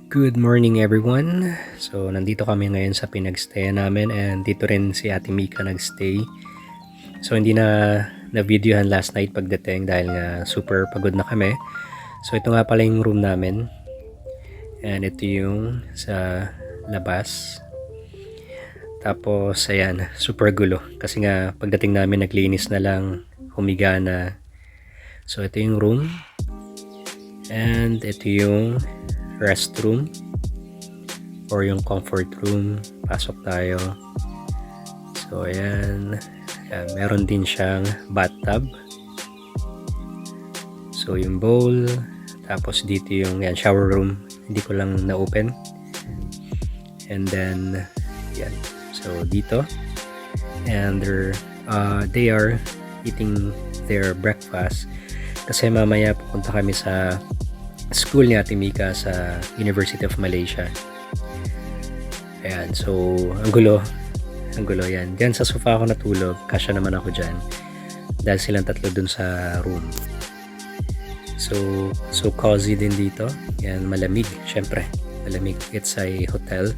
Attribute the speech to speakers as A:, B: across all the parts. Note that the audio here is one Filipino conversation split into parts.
A: Good morning everyone. So nandito kami ngayon sa pinagstayan namin and dito rin si Ate Mika nagstay. So hindi na videohan last night pagdating dahil nga super pagod na kami. So ito nga pala yung room namin. And ito yung sa labas. Tapos ayan, super gulo kasi nga pagdating namin naglinis na lang, humiga na. So ito yung room. And ito yung restroom or yung comfort room. Pasok tayo. So ayan, meron din siyang bathtub. So yung bowl, tapos dito yung shower room, hindi ko lang na-open. And then yan, so dito, and they are eating their breakfast kasi mamaya pupunta kami sa school ni Ate Mika sa University of Malaysia. Ayan, so ang gulo yan. Diyan sa sofa ako natulog, kasya naman ako dyan dahil silang tatlo dun sa room. So cozy din dito. Ayan, malamig, syempre malamig. It's a hotel.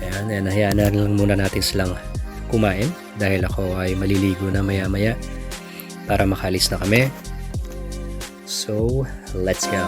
A: Ayan, and hayaan na lang muna natin silang kumain dahil ako ay maliligo na maya maya para makalis na kami. So, let's go.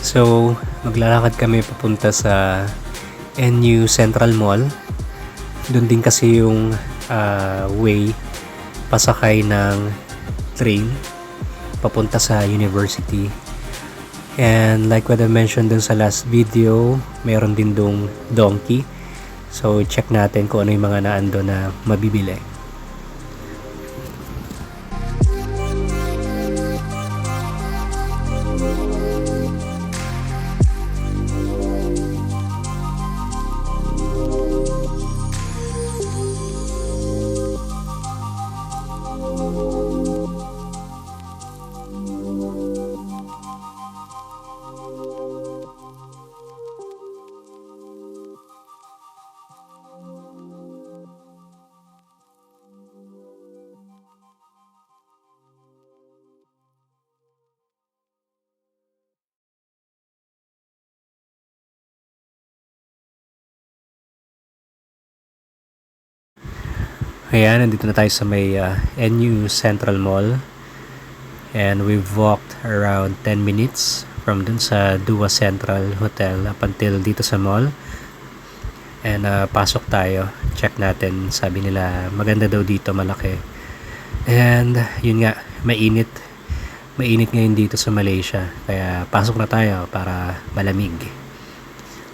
A: So, maglalakad kami papunta sa NU Central Mall. Doon din kasi yung way pasakay ng train papunta sa university. And like what I mentioned dun sa last video, meron din dong donkey. So, check natin kung ano yung mga naando na mabibili. Ayan, nandito na tayo sa may NU Central Mall. And we've walked around 10 minutes from dun sa Dua Central Hotel up until dito sa mall. And pasok tayo. Check natin. Sabi nila maganda daw dito, malaki. And yun nga, mainit. Mainit ngayon dito sa Malaysia. Kaya pasok na tayo para malamig.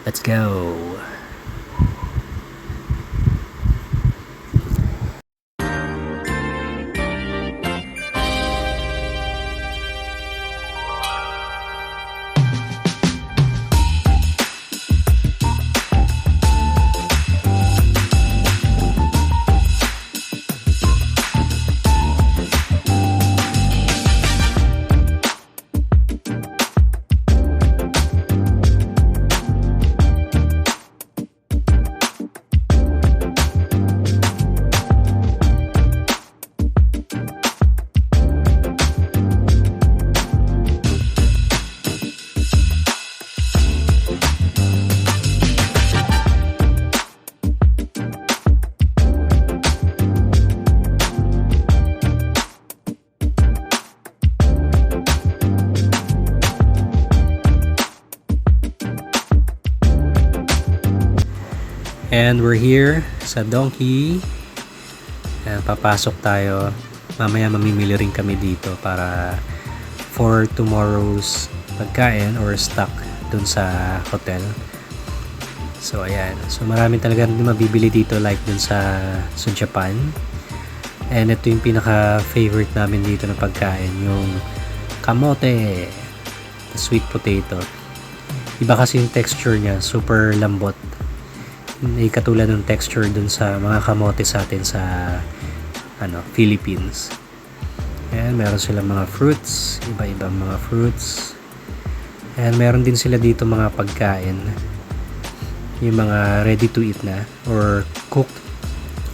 A: Let's go! And we're here sa Donkey. Ayan, papasok tayo. Mamaya mamimili rin kami dito para for tomorrow's pagkain or stock dun sa hotel. So ayan, so marami talaga rin mabibili dito like dun sa Japan. And ito yung pinaka favorite namin dito na pagkain, yung kamote, the sweet potato. Iba kasi yung texture niya, super lambot. Hindi katulad ng texture dun sa mga kamote sa atin sa Philippines. Ayan, meron silang mga fruits, iba-ibang mga fruits. And meron din sila dito mga pagkain, yung mga ready to eat na or cooked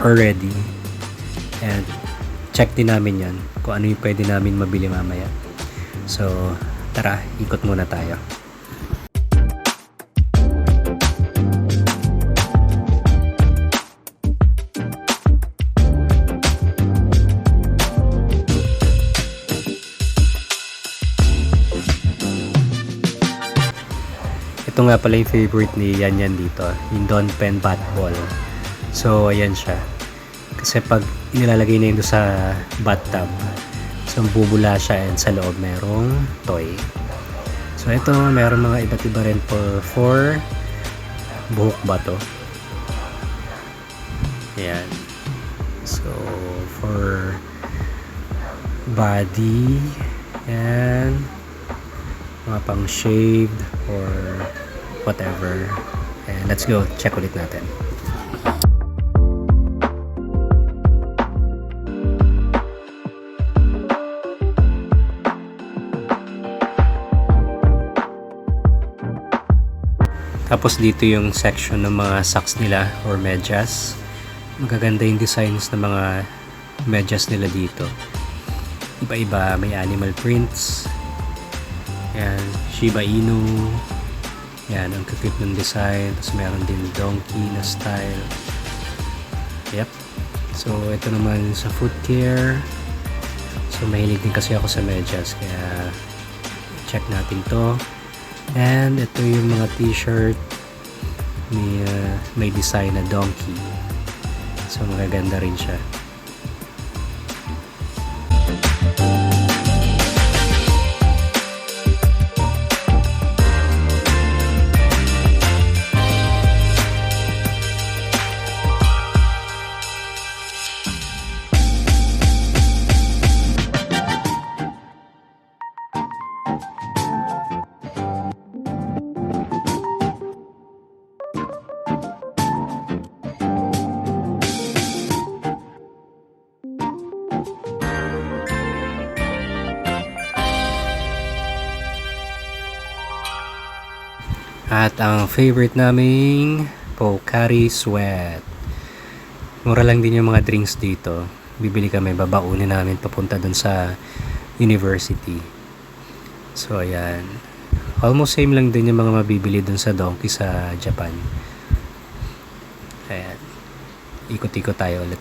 A: already. And check din namin yan kung ano yung pwede namin mabili mamaya. So tara, ikot muna tayo. Ito nga pala yung favorite ni Yan dito, yung Don Pen Bat Ball. So ayan siya. Kasi pag inilalagay na yun sa bathtub, so bubula siya and sa loob merong toy. So ito, meron mga iba't iba rin for buhok ba to? Ayan. So for body and mga pang shaved or whatever. And let's go check ulit natin. Tapos dito yung section ng mga socks nila or medyas. Magaganda yung designs ng mga medyas nila dito. Iba-iba, may animal prints. Yan, Shiba Inu. Yan, ang cute ng design. Tapos meron din donkey na style. Yep. So, ito naman sa foot care. So, mahilig din kasi ako sa medyas. Kaya, check natin to. And, ito yung mga t-shirt. May design na donkey. So, magaganda rin siya. At ang favorite naming Pocari Sweat. Mura lang din yung mga drinks dito. Bibili kami, babaunin namin papunta dun sa university. So ayan. Almost same lang din yung mga mabibili dun sa Donkey sa Japan. Ayan. Ikot-ikot tayo ulit.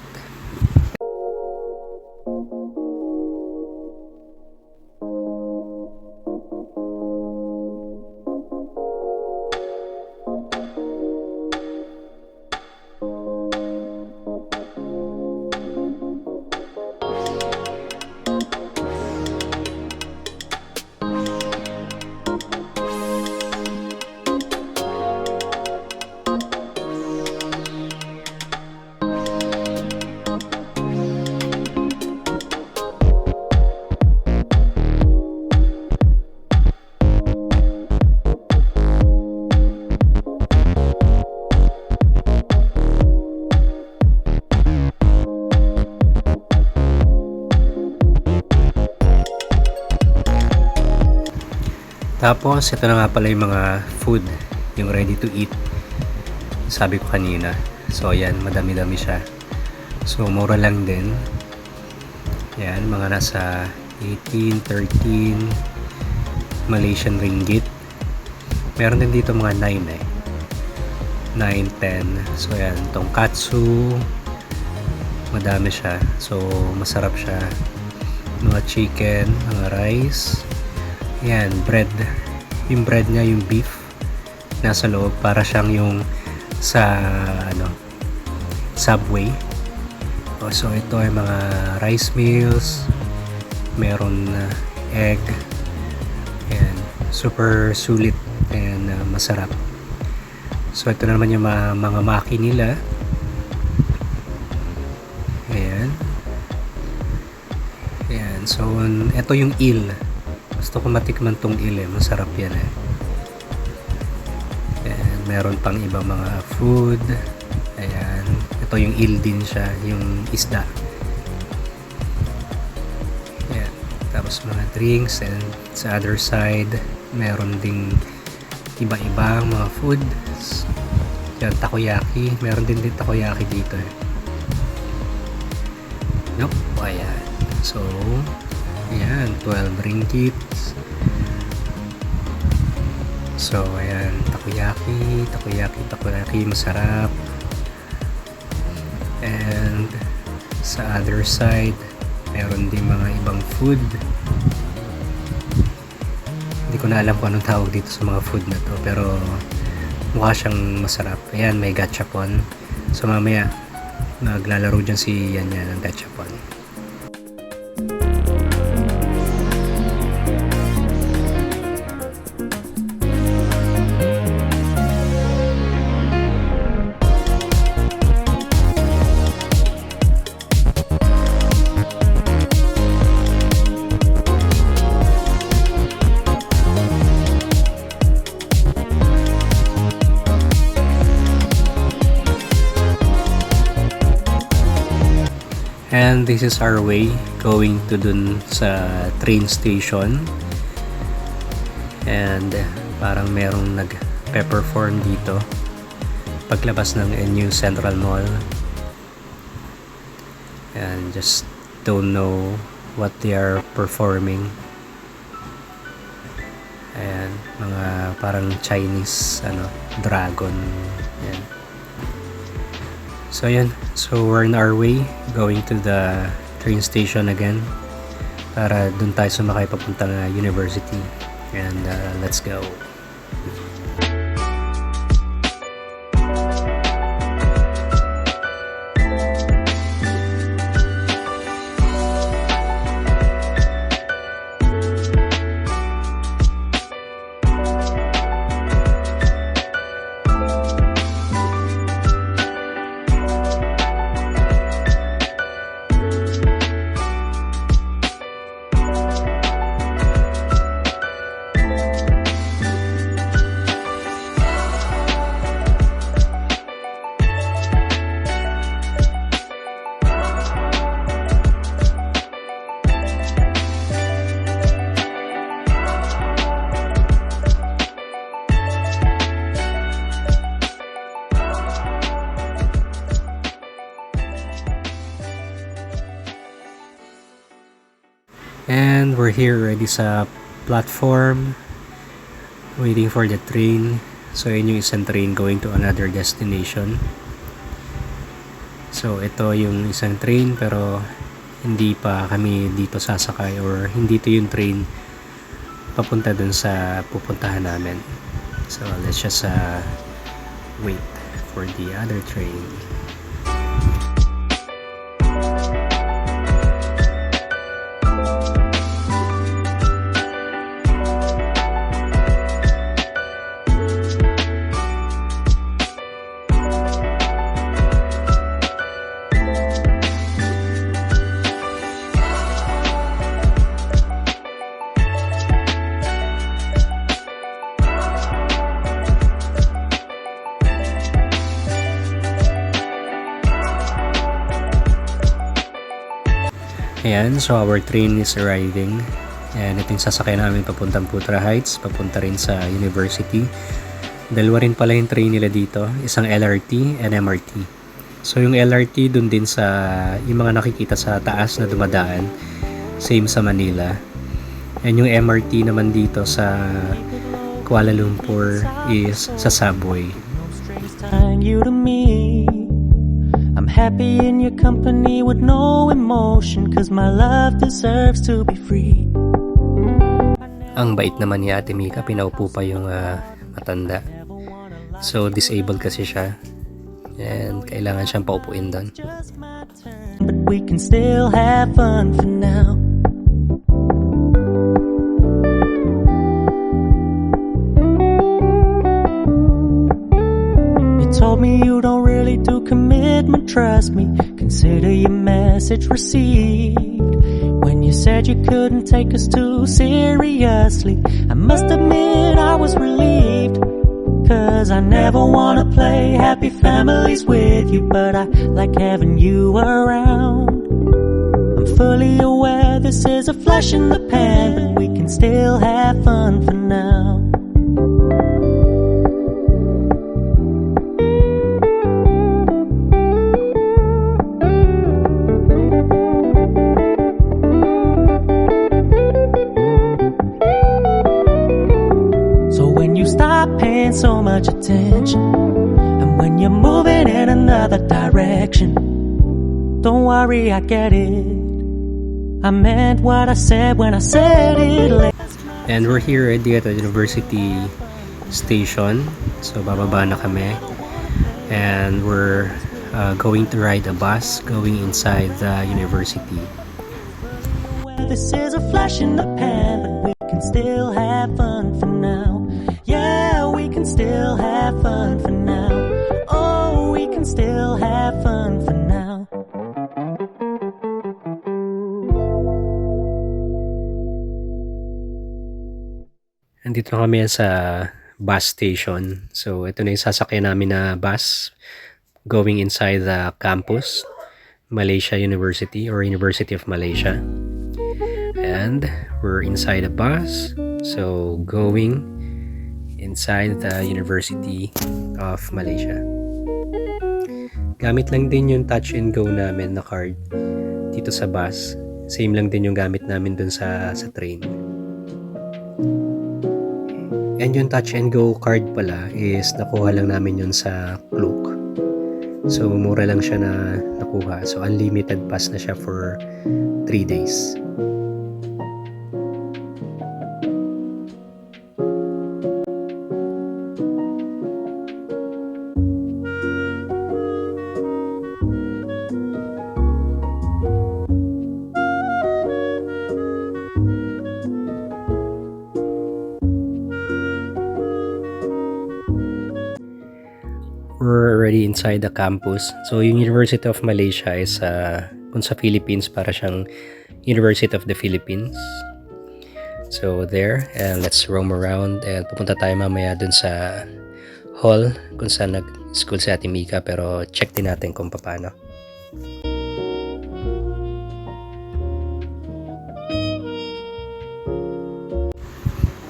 A: Tapos, ito na nga pala yung mga food, yung ready to eat. Sabi ko kanina. So, ayan, madami-dami siya. So, mura lang din. Ayan, mga nasa 18, 13 Malaysian ringgit. Meron din dito mga 9 eh. 9, 10. So, ayan, tonkatsu. Madami siya. So, masarap siya. Mga chicken, mga rice. Yan, bread. Yung bread niya, yung beef nasa loob, para siyang yung sa Subway. So ito ay mga rice meals, meron egg, and super sulit and masarap. So ito na naman yung mga maki nila. Ayan. Ayan. So ito yung eel. Gusto ko matikman tong eel eh. Masarap yan eh. And meron pang ibang mga food. Ayan. Ito yung eel din siya. Yung isda. Ayan. Tapos mga drinks. And sa other side, meron ding iba-ibang mga food. Yan, takoyaki. Meron din takoyaki dito eh. Nope. Ayan. So, ayan. 12 ringgit. So, ayan. Takoyaki. Masarap. And sa other side, meron din mga ibang food. Hindi ko na alam kung anong tawag dito sa mga food na to, pero mukha siyang masarap. Ayan, may gachapon. So mamaya maglalaro dyan si Yan ng gachapon. And this is our way going to dun sa train station. And parang merong nag-perform dito paglabas ng NU Central Mall. And just don't know what they are performing. Ayan, mga parang Chinese dragon. Ayan. So yun, so we're on our way going to the train station again para dun tayo sumakay papuntang university. And let's go. And we're here already sa platform waiting for the train. So yun yung isang train going to another destination. So ito yung isang train pero hindi pa kami dito sasakay, or hindi ito yung train papunta dun sa pupuntahan namin. So let's just wait for the other train. Ayan, so our train is arriving. And ito yung sasakyan namin papuntang Putra Heights, papunta rin sa university. Dalawa rin pala yung train nila dito, isang LRT and MRT. So yung LRT dun din sa yung mga nakikita sa taas na dumadaan, same sa Manila. And yung MRT naman dito sa Kuala Lumpur is sa subway.
B: I'm happy in your company with no emotion, cause my love deserves to be free.
A: Ang bait naman ni Ate Mika, pinaupo pa yung matanda. So disabled kasi siya. And kailangan siyang paupuin doon.
B: Just my turn, but we can still have fun for now. You told me you don't really do commitment, trust me. Consider your message received. When you said you couldn't take us too seriously, I must admit I was relieved. 'Cause I never wanna play happy families with you, but I like having you around. I'm fully aware this is a flash in the pan, but we can still have fun for now. Stop paying so much attention, and when you're moving in another direction, don't worry, I get it. I meant what I said when I said it.
A: And we're here at the University Station. So bababa na kami. And we're going to ride a bus going inside the university.
B: This is a flash in the pan, but we can still have fun for now. Yeah, we can still have fun for now. Oh, we can still have fun for now.
A: Andito na kami sa bus station. So ito na yung sasakyan namin na bus going inside the campus, Malaysia University or University of Malaysia. And we're inside a bus, so going inside the University of Malaysia. Gamit lang din yung touch and go namin na card dito sa bus. Same lang din yung gamit namin dun sa train. And yung touch and go card pala is nakuha lang namin yun sa Klook. So mura lang siya na nakuha. So unlimited pass na siya for 3 days. We're already inside the campus. So, yung University of Malaysia is, kung sa Philippines, para siyang University of the Philippines. So, there. And let's roam around. And pupunta tayo mamaya dun sa hall kung saan nag-school si Ate Mika. Pero check din natin kung paano.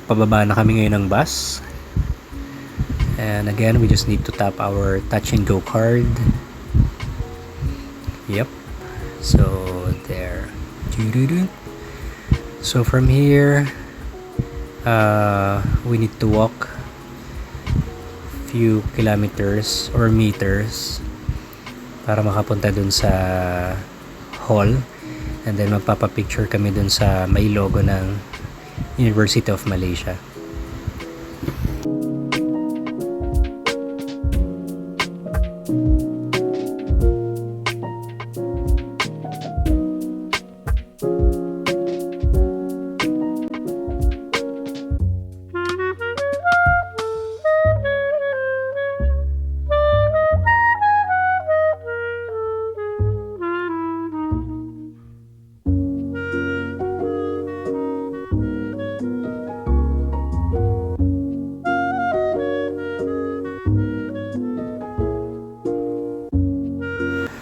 A: Pababa na kami ngayon ng bus. And again, we just need to tap our touch and go card. Yep. So there. So from here, we need to walk few kilometers or meters para makapunta dun sa hall. And then magpapapicture kami dun sa may logo ng University of Malaysia.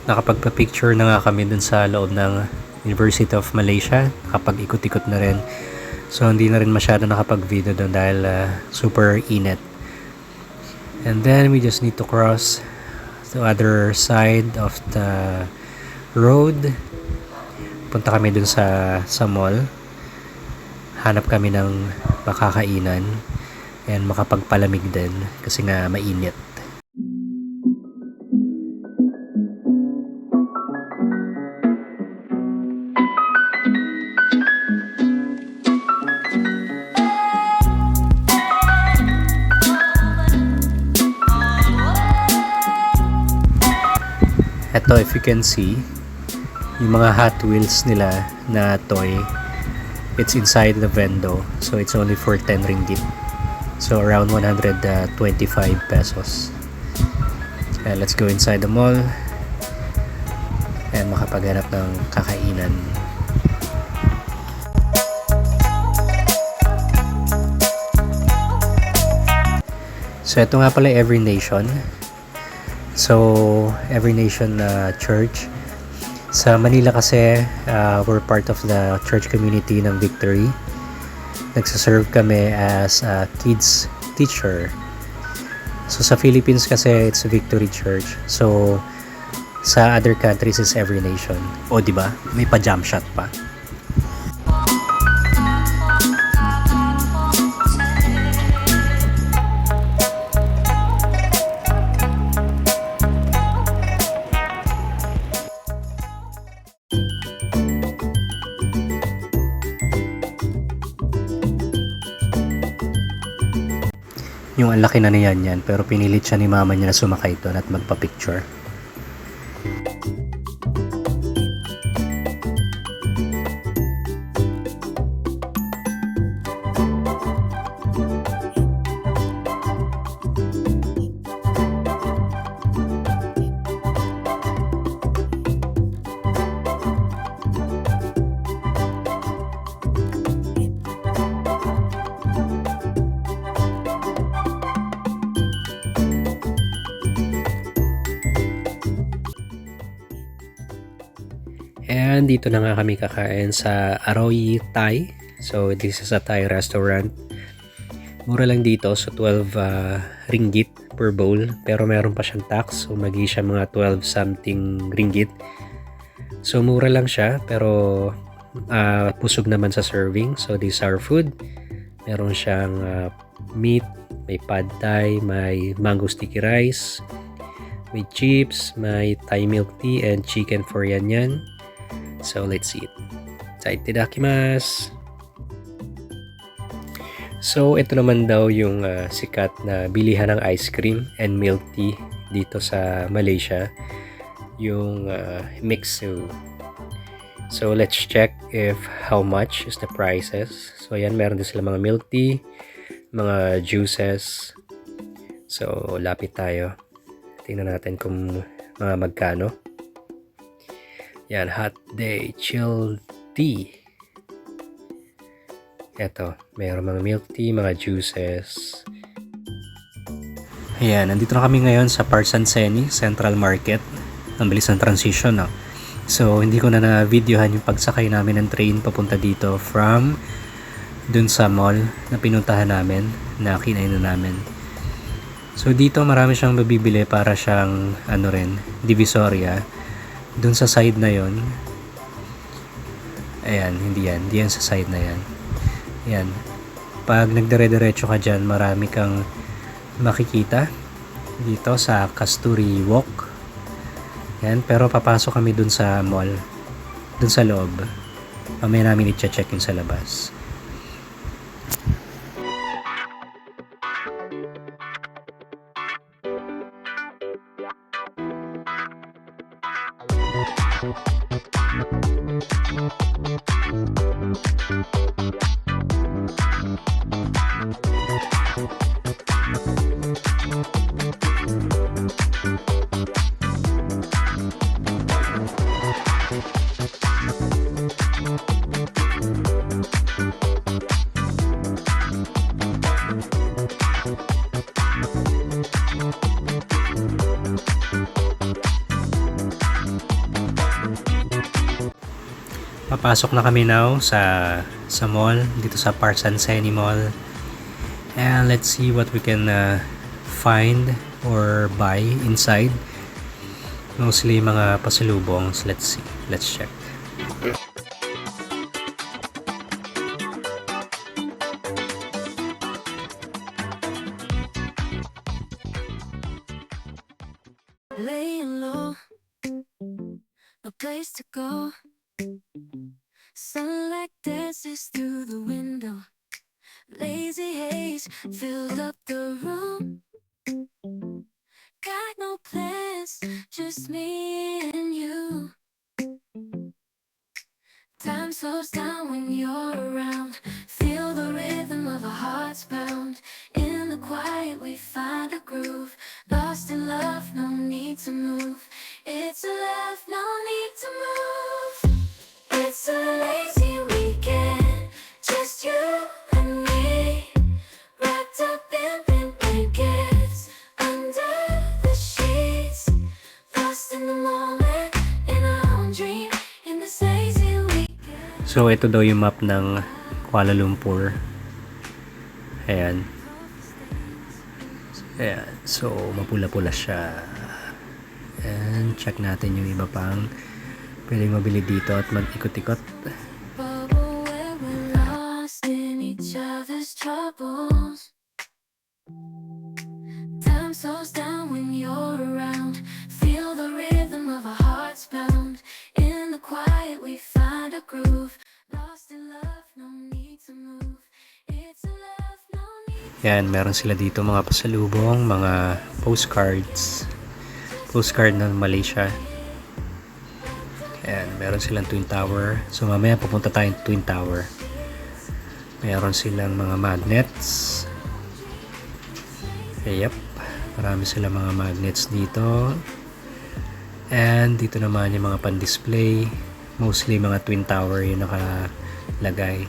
A: Nakapagpa-picture na nga kami dun sa loob ng University of Malaysia. Nakapag-ikot-ikot na rin. So, hindi na rin masyado nakapag-video dun dahil super init. And then, we just need to cross the other side of the road. Punta kami dun sa mall. Hanap kami ng makakainan and makapagpalamig din kasi nga mainit. Ito, if you can see, yung mga Hot Wheels nila na toy, it's inside the vendo. So, it's only for 10 ringgit. So, around 125 pesos. Let's go inside the mall and makapaghanap ng kakainan. So, ito nga pala Every Nation. So, Every Nation Church. Sa Manila kasi, we're part of the church community ng Victory. Nagsaserve kami as a kids teacher. So, sa Philippines kasi, it's Victory Church. So, sa other countries is Every Nation. O, di ba? May pa-jump shot pa. Yung ang laki na niyan yan, pero pinilit siya ni mama niya na sumakay doon at magpa-picture. And dito na nga kami kakain sa Aroy Thai. So this is a Thai restaurant. Mura lang dito, so 12 ringgit per bowl. Pero meron pa siyang tax, so magi siya mga 12 something ringgit. So mura lang siya, pero pusog naman sa serving. So this is our food. Meron siyang meat, may pad thai, may mango sticky rice, may chips, may Thai milk tea, and chicken for yan. So let's eat. Itadakimasu. So ito naman daw yung sikat na bilihan ng ice cream and milk tea dito sa Malaysia, yung Mixu. So let's check if how much is the prices. So ayan, meron din sila mga milk tea, mga juices. So lapit tayo. Tingnan natin kung mga magkano. Yan, hot day, chill tea. Eto, mayroon mga milk tea, mga juices. Ayan, nandito na kami ngayon sa Parsanseni Central Market. Ang bilis ng transition, no? So, hindi ko na na-videohan yung pagsakay namin ng train papunta dito from dun sa mall na pinuntahan namin, na kinainan namin. So, dito marami siyang mabibili para siyang, Divisoria. Dun sa side na yon. Ayan, hindi yan sa side na yan. Ayan, pag nagdire-diretso ka dyan, marami kang makikita dito sa Kasturi Walk. Ayan, pero papasok kami dun sa mall, dun sa loob. Mamaya namin i-check in sa labas. Papasok na kami now sa mall, dito sa Parsanseni Mall. And let's see what we can find or buy inside. Mostly mga pasalubongs. Let's see. Let's check.
C: Laying low, no place to go. Sunlight dances through the window. Lazy haze filled up the room. Got no plans, just me. me and you. Time slows down when you're around. Feel the rhythm of our hearts pound. In the quiet we find a groove. Lost in love, no need to move. It's a love, no need to move. It's a lazy weekend, just you and me. Wrapped up in pink blankets, under the sheets. Lost in the moment, in our own dream. In this lazy weekend.
A: So ito daw yung map ng Kuala Lumpur. Ayan. Ayan. So mapula-pula siya. And check natin yung iba pang pwedeng mabili dito at mag-ikot-ikot.
C: Bubble where we're lost in each other's troubles. Time slows down when you're around. Feel the rhythm of our hearts pound. In the quiet we find a groove. Lost in love, no need to move. It's a love, no need.
A: Yan, meron sila dito mga pasalubong, mga postcards. Postcard ng Malaysia. Ayan, meron silang Twin Tower. So mamaya pupunta tayong Twin Tower. Meron silang mga magnets. Yep, marami silang mga magnets dito. And dito naman yung mga pan-display. Mostly mga Twin Tower yung nakalagay.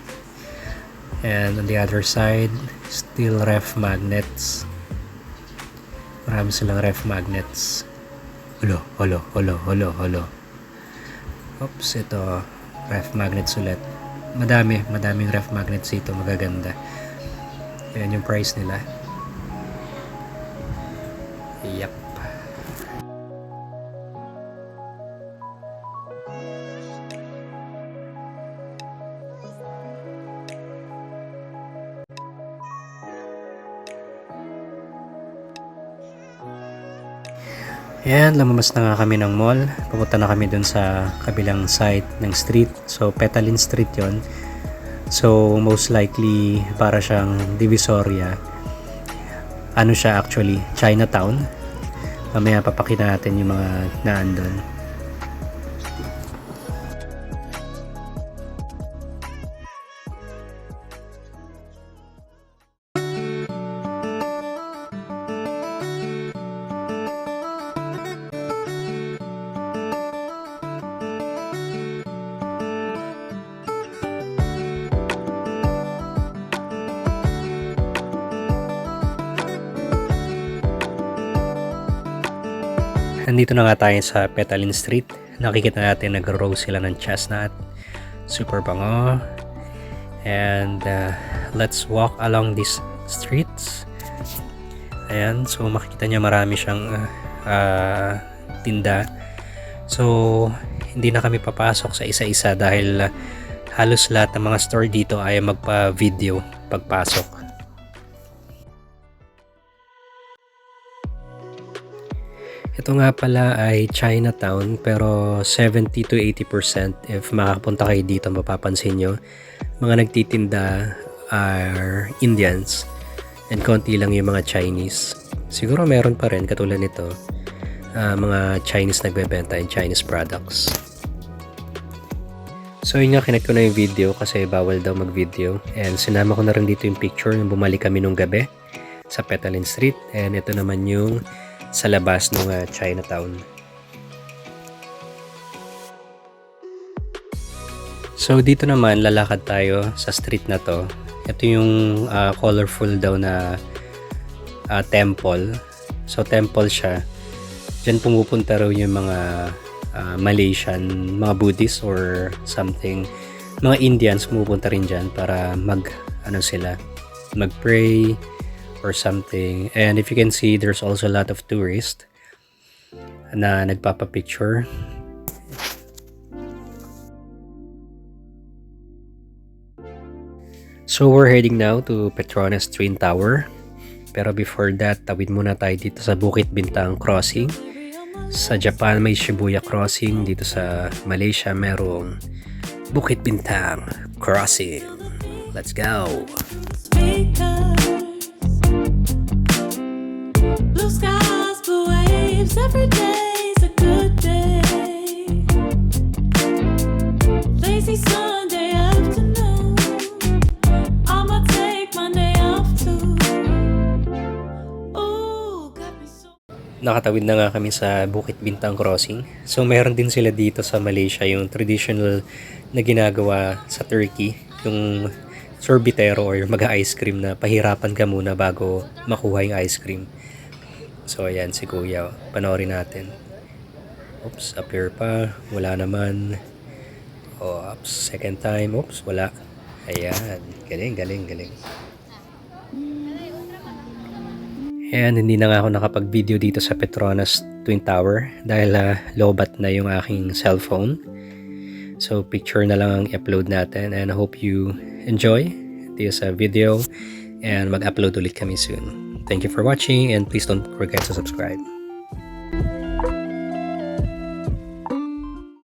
A: And on the other side, still ref magnets. Marami silang ref magnets. Holo. Oops, ito ref magnets ulit. Madaming ref magnets dito, magaganda. Yan yung price nila. Yep. Ayan, lumabas na nga kami ng mall. Pupunta na kami dun sa kabilang side ng street. So, Petalin Street yon. So, most likely, para siyang Divisoria. Ano siya actually? Chinatown. Mamaya papakita natin yung mga naandun. Nandito na nga tayo sa Petalin Street. Nakikita natin nag-row sila ng chestnut. Super bango. And let's walk along these streets. Ayan, so makikita niya marami siyang tinda. So hindi na kami papasok sa isa-isa dahil halos lahat ng mga store dito ay magpa-video pagpasok. Ito nga pala ay Chinatown, pero 70 to 80% if makapunta kayo dito mapapansin nyo, mga nagtitinda are Indians and konti lang yung mga Chinese. Siguro meron pa rin katulad nito, mga Chinese nagbebenta in Chinese products. So yun nga, kinect ko na yung video kasi bawal daw mag-video, and sinama ko na rin dito yung picture nung bumalik kami nung gabi sa Petalin Street, and ito naman yung sa labas ng Chinatown. So dito naman lalakad tayo sa street na to. Ito yung colorful daw na temple. So temple siya. Diyan pumupunta raw yung mga Malaysian, mga Buddhist or something. Mga Indians pumupunta rin dyan para mag-pray or something. And if you can see, there's also a lot of tourists na nagpapapicture. So we're heading now to Petronas Twin Tower. Pero before that, tawid muna tayo dito sa Bukit Bintang Crossing. Sa Japan may Shibuya Crossing. Dito sa Malaysia merong Bukit Bintang Crossing. Let's go!
D: Blue skies, blue waves, every day's a good day. Lazy Sunday afternoon. I'ma take Monday off too. Ooh, got me so.
A: Nakatawid na nga kami sa Bukit Bintang Crossing. So meron din sila dito sa Malaysia yung traditional na ginagawa sa Turkey, yung sorbetero or mag-ice cream na pahirapan ka muna bago makuha yung ice cream. So ayan si Kuya, panoorin natin. Oops, up here pa, wala naman. Oops, second time, oops, wala. Ayan, galing. And hindi na nga ako nakapag-video dito sa Petronas Twin Tower dahil lobat na yung aking cellphone. So picture na lang ang i-upload natin and I hope you enjoy this video and mag-upload ulit kami soon. Thank you for watching and please don't forget to subscribe.